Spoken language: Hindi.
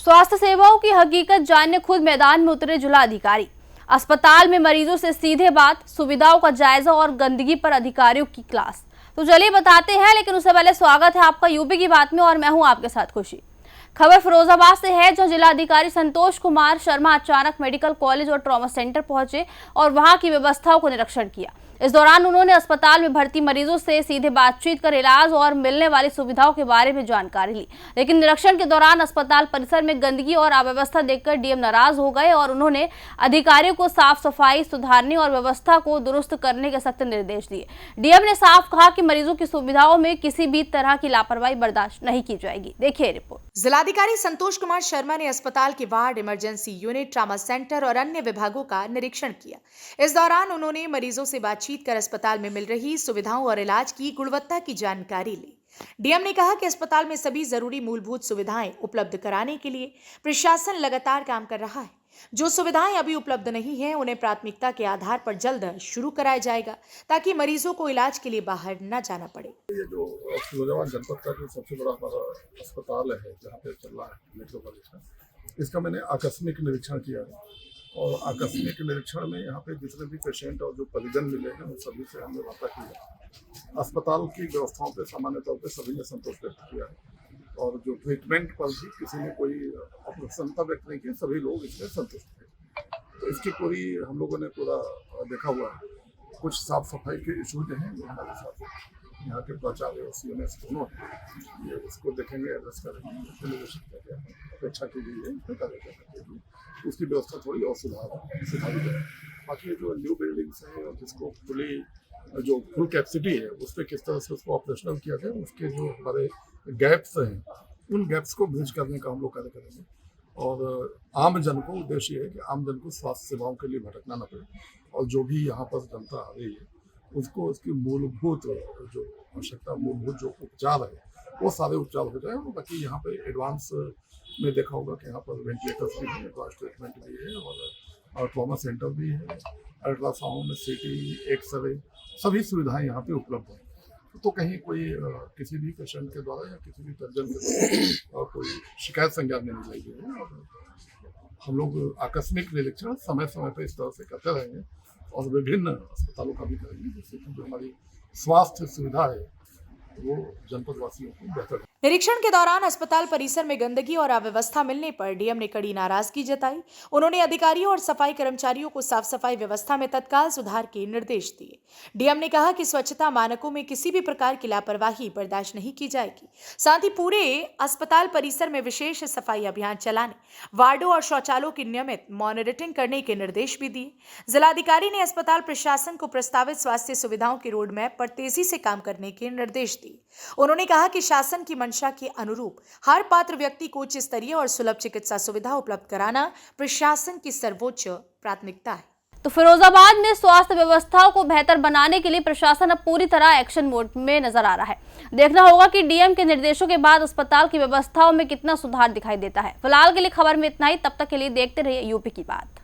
स्वास्थ्य सेवाओं की हकीकत जानने खुद मैदान में उतरे जिलाधिकारी। अस्पताल में मरीजों से सीधे बात, सुविधाओं का जायजा और गंदगी पर अधिकारियों की क्लास। तो चलिए बताते हैं, लेकिन उससे पहले स्वागत है आपका यूपी की बात में और मैं हूं आपके साथ खुशी। खबर फिरोजाबाद से है, जहां जिलाधिकारी संतोष कुमार शर्मा अचानक मेडिकल कॉलेज और ट्रॉमा सेंटर पहुंचे और वहां की व्यवस्थाओं को निरीक्षण किया। इस दौरान उन्होंने अस्पताल में भर्ती मरीजों से सीधे बातचीत कर इलाज और मिलने वाली सुविधाओं के बारे में जानकारी ली। लेकिन निरीक्षण के दौरान अस्पताल परिसर में गंदगी और अव्यवस्था देखकर डीएम नाराज हो गए और उन्होंने अधिकारियों को साफ सफाई सुधारने और व्यवस्था को दुरुस्त करने के सख्त निर्देश दिए। डीएम ने साफ कहा कि मरीजों की सुविधाओं में किसी भी तरह की लापरवाही बर्दाश्त नहीं की जाएगी। देखिए रिपोर्ट। जिलाधिकारी संतोष कुमार शर्मा ने अस्पताल के ward, emergency unit, trauma centre और अन्य विभागों का निरीक्षण किया। इस दौरान उन्होंने मरीजों से बातचीत कर अस्पताल में मिल रही सुविधाओं और इलाज की गुणवत्ता की जानकारी ली। डीएम ने कहा कि अस्पताल में सभी जरूरी मूलभूत सुविधाएं उपलब्ध कराने के लिए प्रशासन लगातार काम कर रहा है। जो सुविधाएं अभी उपलब्ध नहीं है, उन्हें प्राथमिकता के आधार पर जल्द शुरू कराया जाएगा ताकि मरीजों को इलाज के लिए बाहर न जाना पड़े। ये जो फिरोजाबाद जनपद का जो सबसे बड़ा हमारा अस्पताल है, जहाँ पे चल रहा है मेडिकल कॉलेज का, इसका मैंने आकस्मिक निरीक्षण किया है और आकस्मिक निरीक्षण में यहाँ पे जितने भी पेशेंट और जो परिजन मिले हैं उन सभी से हमने वार्ता किया। अस्पताल की व्यवस्थाओं पर सामान्य तौर पर सभी ने संतोष व्यक्त किया है और जो ट्रीटमेंट पर भी किसी ने कोई अप्रसन्नता व्यक्त नहीं की, सभी लोग इसमें संतुष्ट थे। तो इसकी पूरी हम लोगों ने पूरा देखा हुआ है। कुछ साफ सफाई के इशूज हैं जो हमारे साथ यहाँ के प्राचार्य और सीएमएस दोनों हैं, ये उसको देखेंगे, एड्रेस करेंगे, अपेक्षा की गई है उसकी व्यवस्था थोड़ी और सुधारी जाए। बाकी जो न्यू बिल्डिंग्स हैं और जिसको जो फुल कैपेसिटी है उस पर किस तरह से उसको ऑपरेशनल किया जाए, उसके जो हमारे गैप्स हैं उन गैप्स को ब्रिज करने का हम लोग कार्य करेंगे। और आम जन को उद्देश्य है कि आम जन को स्वास्थ्य सेवाओं के लिए भटकना न पड़े और जो भी यहाँ पर जनता आ रही है उसको उसकी मूलभूत जो आवश्यकता, मूलभूत जो उपचार है वो सारे उपचार हो जाए। बाकी यहाँ पे एडवांस में देखा होगा कि यहाँ पर वेंटिलेटर्स भी हैं, एडवांस ट्रीटमेंट भी है और ट्रॉमा सेंटर भी है, अल्ट्रासाउंड, सीटी, एक्सरे, सभी सुविधाएं यहाँ पे उपलब्ध हैं। तो कहीं कोई किसी भी पेशेंट के द्वारा या किसी भी परिजन के द्वारा कोई शिकायत संज्ञान में नहीं लाई गई है। और हम लोग आकस्मिक निरीक्षण समय समय पर इस तरह से करते रहेंगे और विभिन्न अस्पतालों का भी करेंगे, जिससे कि जो हमारी स्वास्थ्य सुविधा है वो जनपद वासियों को बेहतर। निरीक्षण के दौरान अस्पताल परिसर में गंदगी और अव्यवस्था मिलने पर डीएम ने कड़ी नाराजगी जताई। उन्होंने अधिकारियों और सफाई कर्मचारियों को साफ सफाई व्यवस्था में तत्काल सुधार के निर्देश दिए। डीएम ने कहा कि स्वच्छता मानकों में किसी भी प्रकार की लापरवाही बर्दाश्त नहीं की जाएगी। साथ ही पूरे अस्पताल परिसर में विशेष सफाई अभियान चलाने, वार्डों और शौचालयों की नियमित मॉनिटरिंग करने के निर्देश भी दिए। जिलाधिकारी ने अस्पताल प्रशासन को प्रस्तावित स्वास्थ्य सुविधाओं के रोड मैप पर तेजी से काम करने के निर्देश दिए। उन्होंने कहा कि शासन की मंशा के अनुरूप हर पात्र व्यक्ति को उच्च स्तरीय और सुलभ चिकित्सा सुविधा उपलब्ध कराना प्रशासन की सर्वोच्च प्राथमिकता है। तो फिरोजाबाद में स्वास्थ्य व्यवस्थाओं को बेहतर बनाने के लिए प्रशासन अब पूरी तरह एक्शन मोड में नजर आ रहा है। देखना होगा कि डीएम के निर्देशों के बाद अस्पताल की व्यवस्थाओं में कितना सुधार दिखाई देता है। फिलहाल के लिए खबर में इतना ही। तब तक के लिए देखते रहिए यूपी की बात।